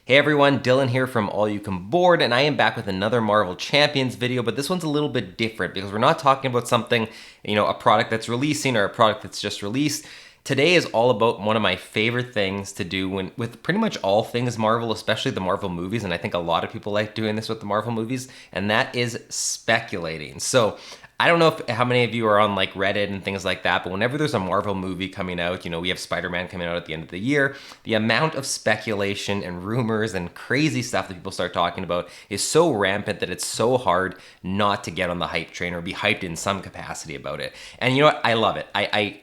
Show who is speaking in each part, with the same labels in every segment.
Speaker 1: Hey everyone, Dylan here from All You Can Board, and I am back with another Marvel Champions video, but this one's a little bit different because we're not talking about something, a product that's releasing or a product that's just released. Today is all about one of my favorite things to do with pretty much all things Marvel, especially the Marvel movies, and I think a lot of people like doing this with the Marvel movies, and that is speculating. So I don't know how many of you are on like Reddit and things like that, but whenever there's a Marvel movie coming out, we have Spider-Man coming out at the end of the year, the amount of speculation and rumors and crazy stuff that people start talking about is so rampant that it's so hard not to get on the hype train or be hyped in some capacity about it. And you know what? I love it. I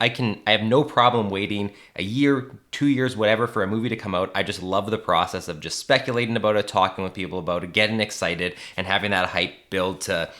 Speaker 1: have no problem waiting a year, 2 years, whatever, for a movie to come out. I just love the process of just speculating about it, talking with people about it, getting excited, and having that hype build to,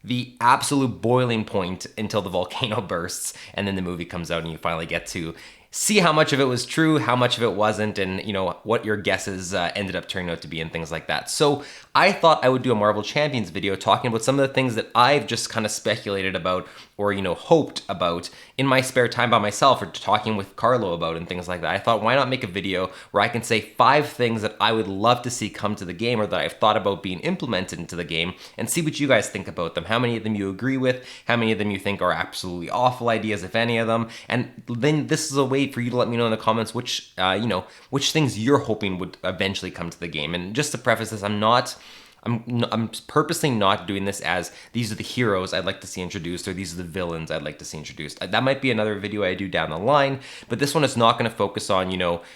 Speaker 1: the absolute boiling point until the volcano bursts and then the movie comes out and you finally get to see how much of it was true, how much of it wasn't, and what your guesses ended up turning out to be and things like that. So I thought I would do a Marvel Champions video talking about some of the things that I've just kind of speculated about or hoped about in my spare time by myself, or talking with Carlo about and things like that. I thought, why not make a video where I can say 5 things that I would love to see come to the game or that I've thought about being implemented into the game, and see what you guys think about them. How many of them you agree with, how many of them you think are absolutely awful ideas, if any of them. And then this is a way for you to let me know in the comments which things you're hoping would eventually come to the game. And just to preface this, I'm purposely not doing this as these are the heroes I'd like to see introduced or these are the villains I'd like to see introduced. That might be another video I do down the line, but this one is not going to focus on,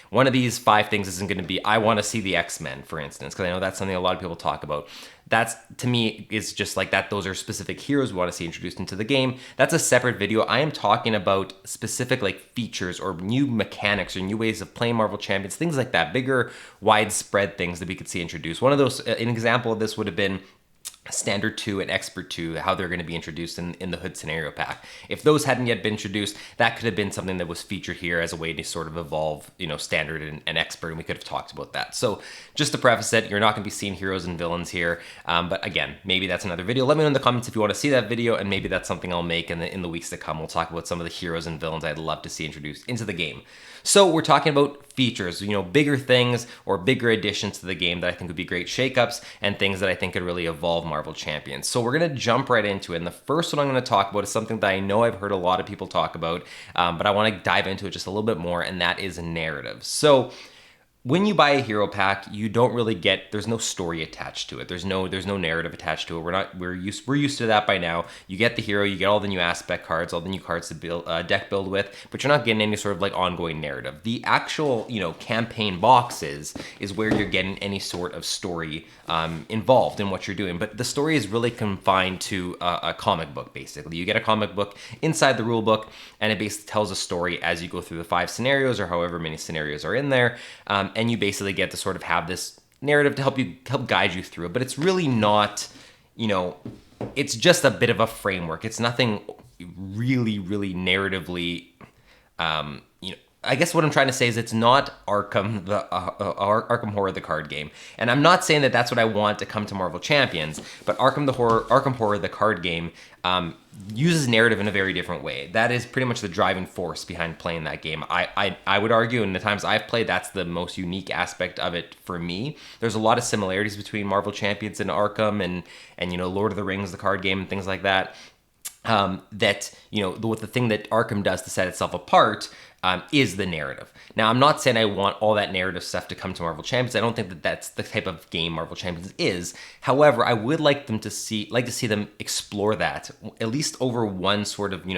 Speaker 1: one of these 5 things isn't going to be, I want to see the X-Men, for instance, because I know that's something a lot of people talk about. That's, to me, is just like that. Those are specific heroes we want to see introduced into the game. That's a separate video. I am talking about specific features or new mechanics or new ways of playing Marvel Champions, things like that, bigger, widespread things that we could see introduced. One of those, an example of this would have been Standard 2 and Expert 2, how they're going to be introduced in the Hood scenario pack. If those hadn't yet been introduced, that could have been something that was featured here as a way to sort of evolve, Standard and Expert, and we could have talked about that. So just to preface it, you're not going to be seeing heroes and villains here, but again, maybe that's another video. Let me know in the comments if you want to see that video, and maybe that's something I'll make in the weeks to come. We'll talk about some of the heroes and villains I'd love to see introduced into the game. So we're talking about features, bigger things or bigger additions to the game that I think would be great shakeups and things that I think could really evolve Marvel Champions. So we're going to jump right into it. And the first one I'm going to talk about is something that I know I've heard a lot of people talk about, but I want to dive into it just a little bit more, and that is narrative. So when you buy a hero pack, you don't really there's no story attached to it. There's no narrative attached to it. We're used to that by now. You get the hero, you get all the new aspect cards, all the new cards to build deck build with, but you're not getting any sort of ongoing narrative. The actual, campaign boxes is where you're getting any sort of story involved in what you're doing. But the story is really confined to a comic book, basically. You get a comic book inside the rule book, and it basically tells a story as you go through the 5 scenarios or however many scenarios are in there. And you basically get to sort of have this narrative to help guide you through it. But it's really not, it's just a bit of a framework. It's nothing really, really narratively, I guess what I'm trying to say is it's not Arkham, the Arkham Horror, the card game. And I'm not saying that that's what I want to come to Marvel Champions, but Arkham Horror, the card game, uses narrative in a very different way. That is pretty much the driving force behind playing that game. I would argue, in the times I've played, that's the most unique aspect of it for me. There's a lot of similarities between Marvel Champions and Arkham and Lord of the Rings, the card game, and things like that. With the thing that Arkham does to set itself apart is the narrative. Now, I'm not saying I want all that narrative stuff to come to Marvel Champions. I don't think that that's the type of game Marvel Champions is. However, I would like to see them explore that, at least over one sort of,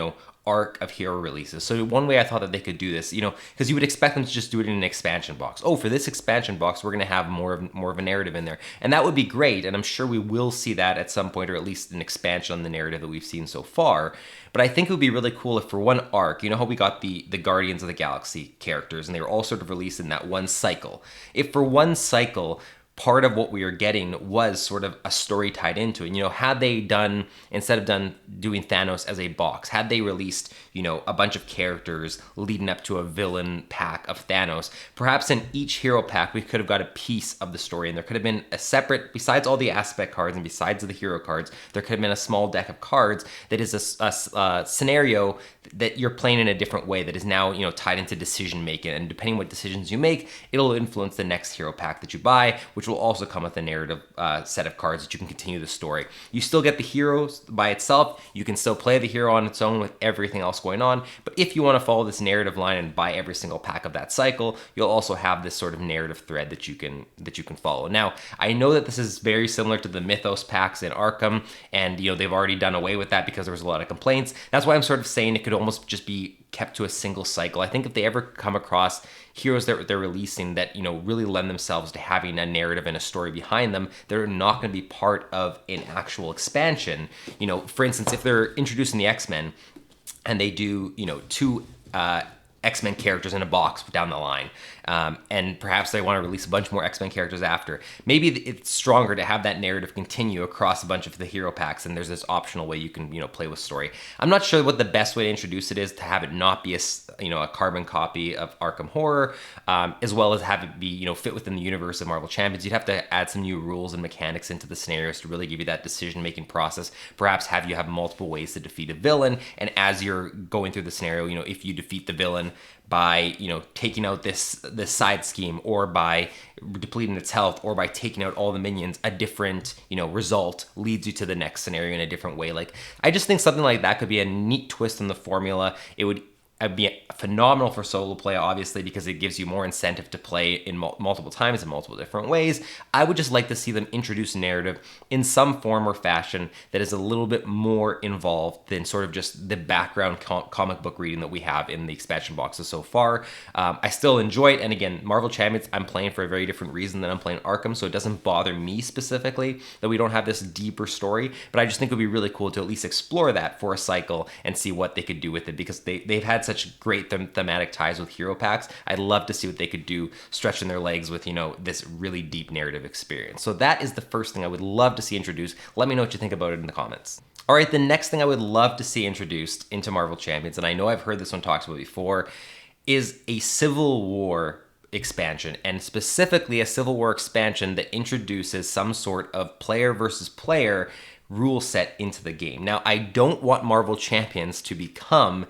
Speaker 1: arc of hero releases. So one way I thought that they could do this, because you would expect them to just do it in an expansion box. Oh, for this expansion box, we're going to have more of a narrative in there. And that would be great. And I'm sure we will see that at some point, or at least an expansion on the narrative that we've seen so far. But I think it would be really cool if for one arc, how we got the Guardians of the Galaxy characters and they were all sort of released in that one cycle. If for one cycle, part of what we were getting was sort of a story tied into it. You know, had they done, instead of doing Thanos as a box, had they released, you know, a bunch of characters leading up to a villain pack of Thanos, perhaps in each hero pack we could have got a piece of the story, and there could have been a separate, besides all the aspect cards and besides the hero cards, there could have been a small deck of cards that is a scenario that you're playing in a different way, that is now, you know, tied into decision making, and depending what decisions you make, it'll influence the next hero pack that you buy, which will also come with a narrative set of cards that you can continue the story. You still get the heroes by itself, you can still play the hero on its own with everything else going on, but if you want to follow this narrative line and buy every single pack of that cycle, you'll also have this sort of narrative thread that you can follow. Now, I know that this is very similar to the Mythos packs in Arkham, and you know, they've already done away with that because there was a lot of complaints. That's why I'm sort of saying it could almost just be kept to a single cycle. I think if they ever come across heroes that they're releasing that, you know, really lend themselves to having a narrative and a story behind them, they're not going to be part of an actual expansion. You know, for instance, if they're introducing the X-Men and they do, you know, 2 X-Men characters in a box down the line, and perhaps they want to release a bunch more X-Men characters after. Maybe it's stronger to have that narrative continue across a bunch of the hero packs, and there's this optional way you can, you know, play with story. I'm not sure what the best way to introduce it is, to have it not be a carbon copy of Arkham Horror, as well as have it be, you know, fit within the universe of Marvel Champions. You'd have to add some new rules and mechanics into the scenarios to really give you that decision-making process. Perhaps have multiple ways to defeat a villain, and as you're going through the scenario, you know, if you defeat the villain by, you know, taking out this side scheme, or by depleting its health, or by taking out all the minions, a different, you know, result leads you to the next scenario in a different way. Like, I just think something like that could be a neat twist in the formula. It would be phenomenal for solo play, obviously, because it gives you more incentive to play in multiple times in multiple different ways. I would just like to see them introduce a narrative in some form or fashion that is a little bit more involved than sort of just the background comic book reading that we have in the expansion boxes so far. I still enjoy it, and again, Marvel Champions I'm playing for a very different reason than I'm playing Arkham, so it doesn't bother me specifically that we don't have this deeper story, but I just think it would be really cool to at least explore that for a cycle and see what they could do with it, because they've had such great thematic ties with hero packs. I'd love to see what they could do stretching their legs with, you know, this really deep narrative experience. So that is the first thing I would love to see introduced. Let me know what you think about it in the comments. All right, the next thing I would love to see introduced into Marvel Champions, and I know I've heard this one talked about before, is a Civil War expansion, and specifically a Civil War expansion that introduces some sort of player versus player rule set into the game. Now, I don't want Marvel Champions to become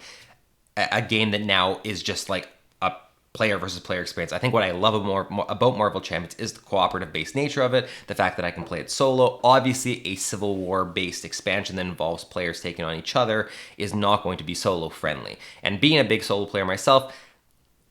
Speaker 1: a game that now is just like a player versus player experience. I think what I love about Marvel Champions is the cooperative based nature of it, the fact that I can play it solo. Obviously, a Civil War based expansion that involves players taking on each other is not going to be solo friendly. And being a big solo player myself,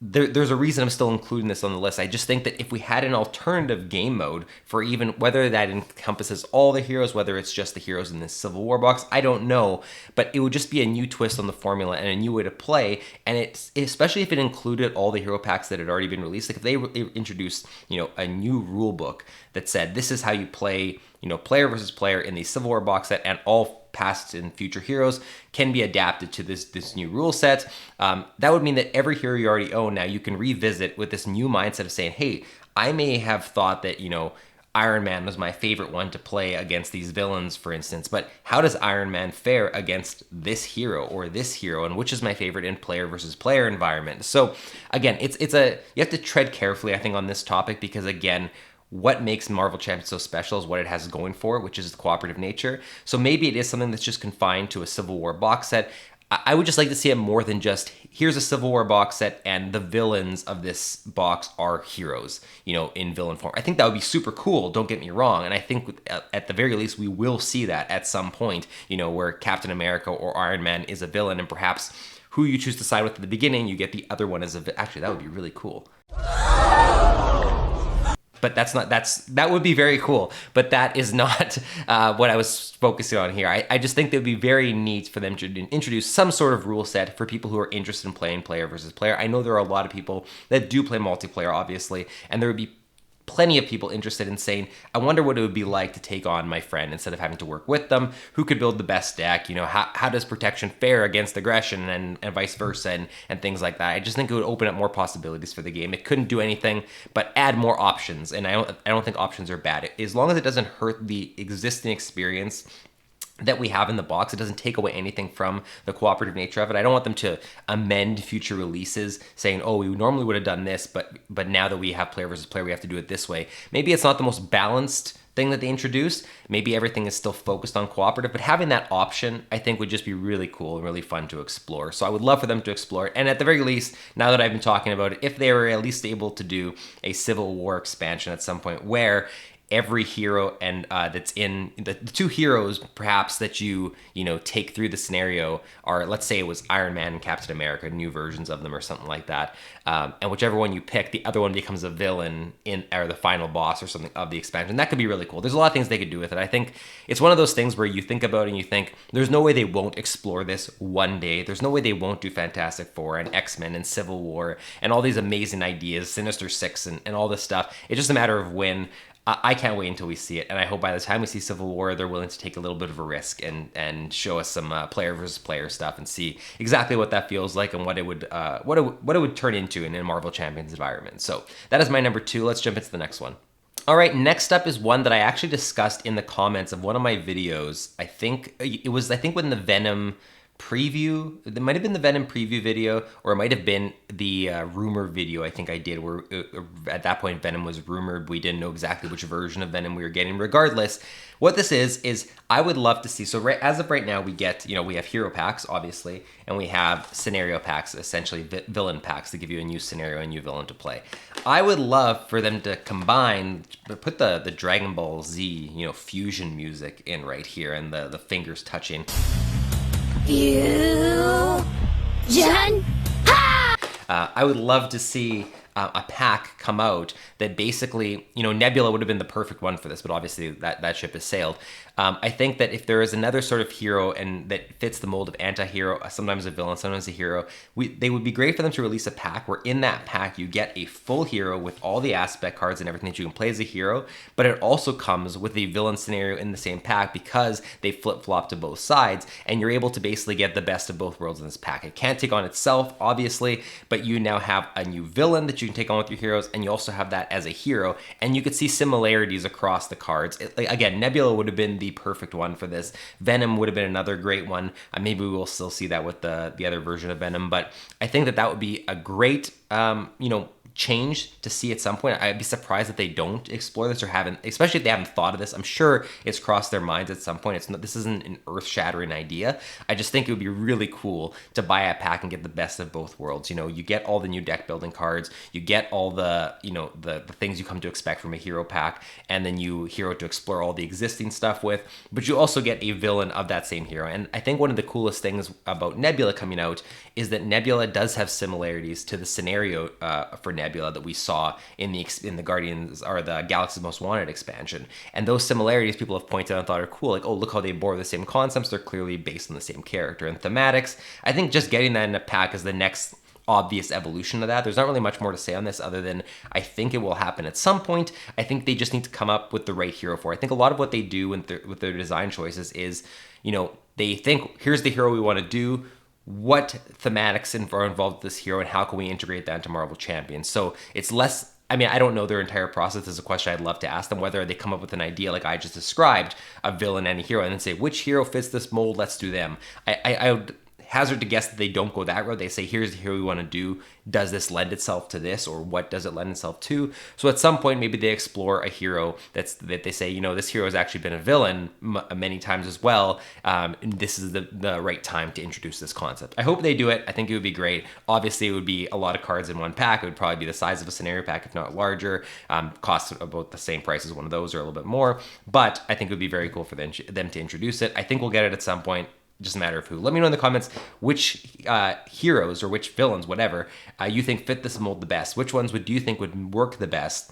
Speaker 1: there's a reason I'm still including this on the list. I just think that if we had an alternative game mode for, even whether that encompasses all the heroes, whether it's just the heroes in this Civil War box, I don't know, but it would just be a new twist on the formula and a new way to play. And it's, especially if it included all the hero packs that had already been released, like if they introduced, you know, a new rule book that said this is how you play, you know, player versus player in the Civil War box set, and all past and future heroes can be adapted to this new rule set. That would mean that every hero you already own now you can revisit with this new mindset of saying, hey, I may have thought that, you know, Iron Man was my favorite one to play against these villains, for instance, but how does Iron Man fare against this hero or this hero, and which is my favorite in player versus player environment? So again, you have to tread carefully, I think, on this topic, because again, what makes Marvel Champions so special is what it has going for it, which is the cooperative nature. So maybe it is something that's just confined to a Civil War box set. I would just like to see it more than just, here's a Civil War box set and the villains of this box are heroes, you know, in villain form. I think that would be super cool, don't get me wrong, and I think at the very least we will see that at some point, you know, where Captain America or Iron Man is a villain, and perhaps who you choose to side with at the beginning, you get the other one as a actually, that would be really cool. But that would be very cool, but that is not what I was focusing on here. I just think it would be very neat for them to introduce some sort of rule set for people who are interested in playing player versus player. I know there are a lot of people that do play multiplayer, obviously, and there would be plenty of people interested in saying, I wonder what it would be like to take on my friend instead of having to work with them. Who could build the best deck? You know, how does protection fare against aggression and vice versa and things like that. I just think it would open up more possibilities for the game. It couldn't do anything but add more options, and I don't think options are bad. As long as it doesn't hurt the existing experience that we have in the box, it doesn't take away anything from the cooperative nature of it. I don't want them to amend future releases saying, oh, we normally would have done this, but now that we have player versus player, we have to do it this way. Maybe it's not the most balanced thing that they introduced. Maybe everything is still focused on cooperative, but having that option, I think, would just be really cool and really fun to explore. So I would love for them to explore it. And at the very least, now that I've been talking about it, if they were at least able to do a Civil War expansion at some point where every hero and that's in the two heroes perhaps that you take through the scenario are, let's say it was Iron Man and Captain America, new versions of them or something like that, and whichever one you pick, the other one becomes a villain or the final boss or something of the expansion. That could be really cool. There's a lot of things they could do with it. I think it's one of those things where you think about it and you think there's no way they won't explore this one day. There's no way they won't do Fantastic Four and X-Men and Civil War and all these amazing ideas, Sinister Six and all this stuff. It's just a matter of when. I can't wait until we see it, and I hope by the time we see Civil War, they're willing to take a little bit of a risk and show us some player versus player stuff and see exactly what that feels like and what it would turn into in a Marvel Champions environment. So that is my number 2. Let's jump into the next one. All right, next up is one that I actually discussed in the comments of one of my videos. I think when the Venom preview, it might have been the Venom preview video, or it might have been the rumor video I think I did, where at that point Venom was rumored. We didn't know exactly which version of Venom we were getting. Regardless, what this is I would love to see, so as of right now we get, we have hero packs obviously, and we have scenario packs, essentially villain packs, to give you a new scenario, a new villain to play. I would love for them to put the Dragon Ball Z, fusion music in right here, and the fingers touching. I would love to see a pack come out that basically, Nebula would have been the perfect one for this, but obviously that ship has sailed. I think that if there is another sort of hero and that fits the mold of anti-hero, sometimes a villain, sometimes a hero, they would be great for them to release a pack where in that pack you get a full hero with all the aspect cards and everything that you can play as a hero, but it also comes with a villain scenario in the same pack because they flip-flop to both sides, and you're able to basically get the best of both worlds in this pack. It can't take on itself, obviously, but you now have a new villain that you can take on with your heroes, and you also have that as a hero, and you could see similarities across the cards. Again, Nebula would have been the perfect one for this. Venom would have been another great one. Maybe we will still see that with the other version of Venom, but I think that would be a great, change to see at some point. I'd be surprised if they don't explore this or haven't, especially if they haven't thought of this. I'm sure it's crossed their minds at some point. This isn't an earth-shattering idea. I just think it would be really cool to buy a pack and get the best of both worlds. You get all the new deck building cards, you get all the things you come to expect from a hero pack, and then you hero to explore all the existing stuff with, but you also get a villain of that same hero. And I think one of the coolest things about Nebula coming out is that Nebula does have similarities to the scenario for Nebula that we saw in the Guardians or the Galaxy's Most Wanted expansion. And those similarities people have pointed out and thought are cool. Like, oh, look how they bore the same concepts. They're clearly based on the same character and thematics. I think just getting that in a pack is the next obvious evolution of that. There's not really much more to say on this other than I think it will happen at some point. I think they just need to come up with the right hero for it. I think a lot of what they do with their design choices is, they think, here's the hero we want to do. What thematics are involved with this hero, and how can we integrate that into Marvel Champions? So it's less, I don't know their entire process. This is a question I'd love to ask them, whether they come up with an idea like I just described, a villain and a hero, and then say, which hero fits this mold, let's do them. I would hazard to guess that they don't go that route. They say, here's the hero we want to do. Does this lend itself to this, or what does it lend itself to? So at some point, maybe they explore a hero that they say, this hero has actually been a villain many times as well. And this is the right time to introduce this concept. I hope they do it. I think it would be great. Obviously, it would be a lot of cards in one pack. It would probably be the size of a scenario pack, if not larger. Costs about the same price as one of those, or a little bit more. But I think it would be very cool for them to introduce it. I think we'll get it at some point. Just a matter of who. Let me know in the comments which heroes or which villains, whatever, you think fit this mold the best. Which ones do you think would work the best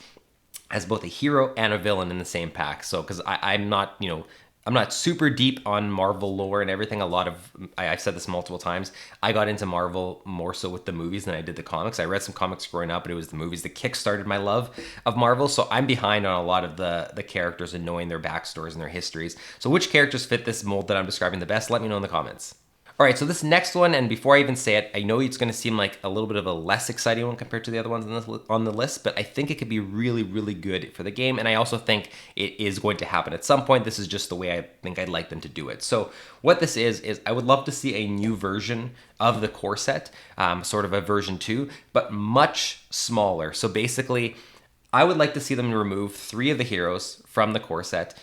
Speaker 1: as both a hero and a villain in the same pack? So, because I'm not, I'm not super deep on Marvel lore and everything. I've said this multiple times. I got into Marvel more so with the movies than I did the comics. I read some comics growing up, but it was the movies that kickstarted my love of Marvel. So I'm behind on a lot of the characters and knowing their backstories and their histories. So which characters fit this mold that I'm describing the best? Let me know in the comments. All right, so this next one, and before I even say it, I know it's going to seem like a little bit of a less exciting one compared to the other ones on the list, but I think it could be really, really good for the game, and I also think it is going to happen at some point. This is just the way I think I'd like them to do it. So what this is I would love to see a new version of the core set, sort of a version 2, but much smaller. So basically, I would like to see them remove 3 of the heroes from the core set,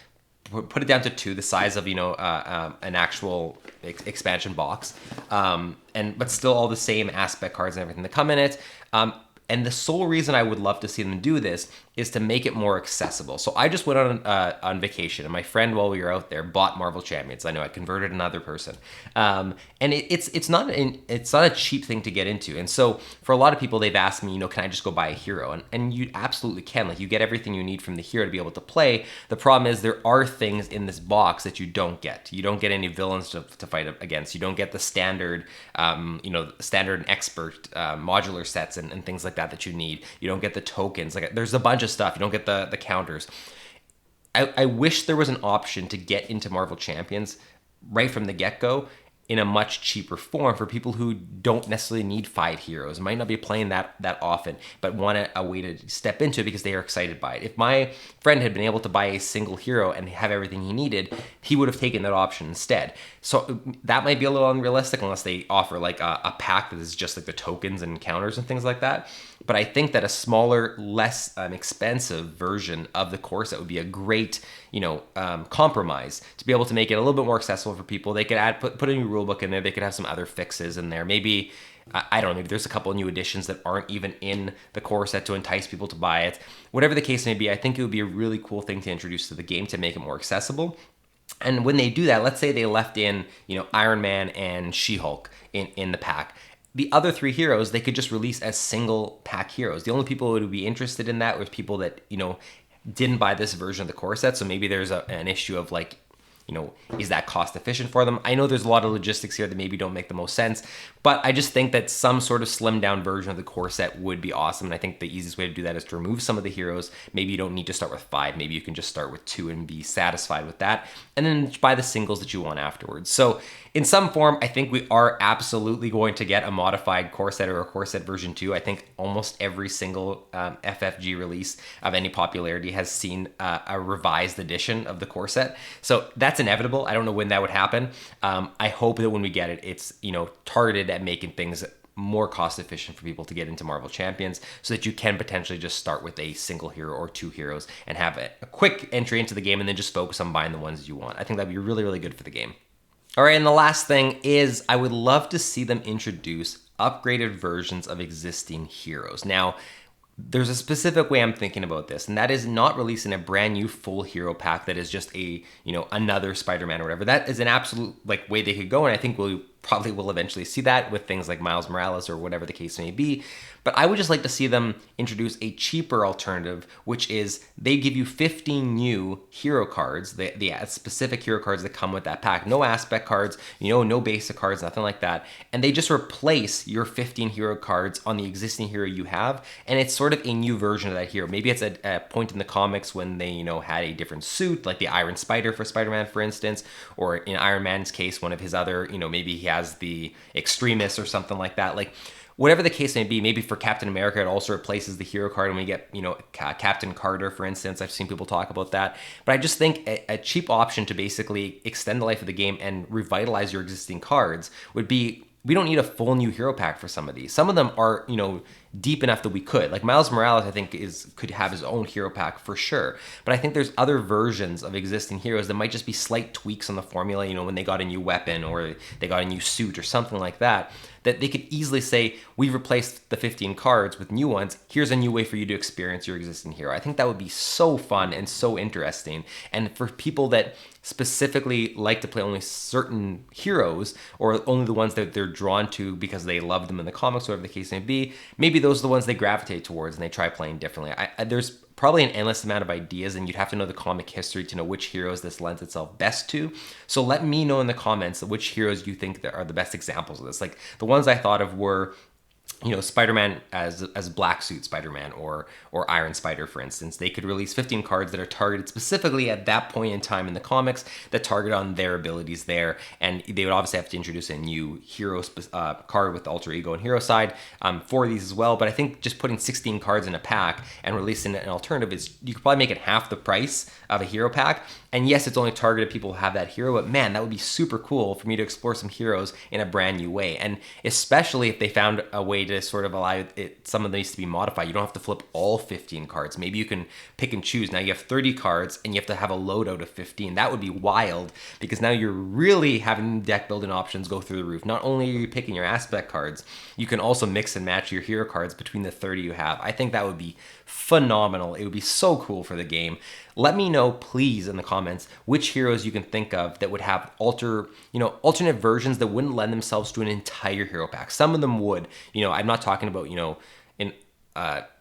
Speaker 1: put it down to 2, the size of an actual expansion box, but still all the same aspect cards and everything that come in it. And the sole reason I would love to see them do this is to make it more accessible. So I just went on vacation, and my friend, while we were out there, bought Marvel Champions. I know I converted another person, and it's not a cheap thing to get into. And so for a lot of people, they've asked me, can I just go buy a hero? And you absolutely can. Like, you get everything you need from the hero to be able to play. The problem is there are things in this box that you don't get. You don't get any villains to fight against. You don't get the standard, standard and expert modular sets and things like that you need. You don't get the tokens. Like, there's a bunch of stuff. You don't get the counters. I wish there was an option to get into Marvel Champions right from the get-go in a much cheaper form for people who don't necessarily need 5 heroes, might not be playing that often, but want a way to step into it because they are excited by it. If my friend had been able to buy a single hero and have everything he needed, he would have taken that option instead. So that might be a little unrealistic unless they offer like a pack that is just like the tokens and counters and things like that. But I think that a smaller, less expensive version of the core set would be a great, compromise to be able to make it a little bit more accessible for people. They could put a new rulebook in there. They could have some other fixes in there. Maybe, I don't know, maybe there's a couple of new additions that aren't even in the core set to entice people to buy it. Whatever the case may be, I think it would be a really cool thing to introduce to the game to make it more accessible. And when they do that, let's say they left in, Iron Man and She-Hulk in the pack. The other 3 heroes, they could just release as single pack heroes. The only people who would be interested in that were people that, didn't buy this version of the core set. So maybe there's an issue of like, is that cost efficient for them? I know there's a lot of logistics here that maybe don't make the most sense, but I just think that some sort of slimmed down version of the core set would be awesome. And I think the easiest way to do that is to remove some of the heroes. Maybe you don't need to start with 5. Maybe you can just start with 2 and be satisfied with that. And then buy the singles that you want afterwards. So in some form, I think we are absolutely going to get a modified core set or a core set version 2. I think almost every single FFG release of any popularity has seen a revised edition of the core set. So that's inevitable. I don't know when that would happen. I hope that when we get it, it's targeted at making things more cost efficient for people to get into Marvel Champions so that you can potentially just start with a single hero or 2 heroes and have a quick entry into the game and then just focus on buying the ones you want. I think that'd be really, really good for the game. All right, and the last thing is I would love to see them introduce upgraded versions of existing heroes. Now, there's a specific way I'm thinking about this, and that is not releasing a brand new full hero pack that is just a, another Spider-Man or whatever. That is an absolute way they could go, and I think we probably will eventually see that with things like Miles Morales or whatever the case may be. But I would just like to see them introduce a cheaper alternative, which is they give you 15 new hero cards, the specific hero cards that come with that pack. No aspect cards, no basic cards, nothing like that. And they just replace your 15 hero cards on the existing hero you have. And it's sort of a new version of that hero. Maybe it's a point in the comics when they, had a different suit, like the Iron Spider for Spider-Man, for instance, or in Iron Man's case, one of his other, maybe he has the Extremis or something like that. Like, whatever the case may be, maybe for Captain America, it also replaces the hero card and we get, Captain Carter, for instance. I've seen people talk about that. But I just think a cheap option to basically extend the life of the game and revitalize your existing cards would be, we don't need a full new hero pack for some of these. Some of them are, deep enough that we could. Like Miles Morales, I think could have his own hero pack for sure. But I think there's other versions of existing heroes that might just be slight tweaks on the formula, when they got a new weapon or they got a new suit or something like that, that they could easily say, we've replaced the 15 cards with new ones. Here's a new way for you to experience your existing hero. I think that would be so fun and so interesting. And for people that specifically like to play only certain heroes or only the ones that they're drawn to because they love them in the comics, whatever the case may be, maybe those are the ones they gravitate towards and they try playing differently. There's probably an endless amount of ideas, and you'd have to know the comic history to know which heroes this lends itself best to. So let me know in the comments which heroes you think that are the best examples of this. Like the ones I thought of were, you know, Spider-Man as Black Suit Spider-Man or Iron Spider, for instance. They could release 15 cards that are targeted specifically at that point in time in the comics that target on their abilities there, and they would obviously have to introduce a new hero card with the alter ego and hero side for these as well. But I think just putting 16 cards in a pack and releasing an alternative is, you could probably make it half the price of a hero pack. And yes, it's only targeted people who have that hero, but man, that would be super cool for me to explore some heroes in a brand new way. And especially if they found a way to sort of allow some of these to be modified. You don't have to flip all 15 cards. Maybe you can pick and choose. Now you have 30 cards and you have to have a loadout of 15. That would be wild, because now you're really having deck building options go through the roof. Not only are you picking your aspect cards, you can also mix and match your hero cards between the 30 you have. I think that would be phenomenal. It would be so cool for the game. Let me know, please, in the comments which heroes you can think of that would have alternate versions that wouldn't lend themselves to an entire hero pack. Some of them would. You know, I'm not talking about,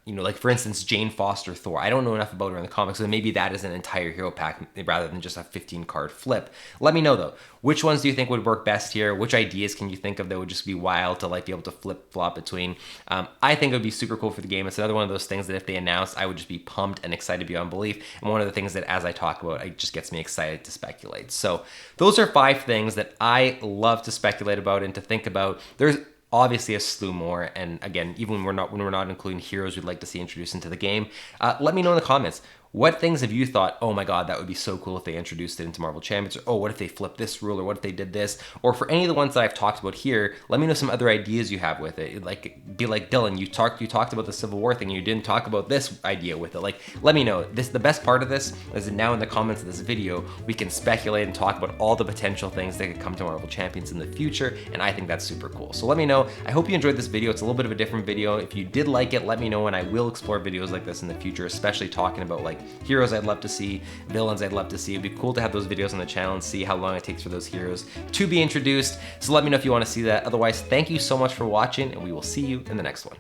Speaker 1: like for instance, Jane Foster Thor. I don't know enough about her in the comics, so maybe that is an entire hero pack rather than just a 15 card flip. Let me know though, which ones do you think would work best here? Which ideas can you think of that would just be wild to like be able to flip flop between? I think it would be super cool for the game. It's another one of those things that if they announced, I would just be pumped and excited beyond belief. And one of the things that as I talk about, it just gets me excited to speculate. So those are 5 things that I love to speculate about and to think about. There's obviously a slew more, and again, even when we're not including heroes we'd like to see introduced into the game. Let me know in the comments, what things have you thought, oh my god, that would be so cool if they introduced it into Marvel Champions, or oh, what if they flipped this rule, or what if they did this? Or for any of the ones that I've talked about here, let me know some other ideas you have with it. Like, be like, Dylan, you talked about the Civil War thing, you didn't talk about this idea with it. Like, let me know. The best part of this is that now in the comments of this video, we can speculate and talk about all the potential things that could come to Marvel Champions in the future, and I think that's super cool. So let me know. I hope you enjoyed this video. It's a little bit of a different video. If you did like it, let me know, and I will explore videos like this in the future, especially talking about like heroes I'd love to see, villains I'd love to see. It'd be cool to have those videos on the channel and see how long it takes for those heroes to be introduced. So let me know if you want to see that. Otherwise, thank you so much for watching, and we will see you in the next one.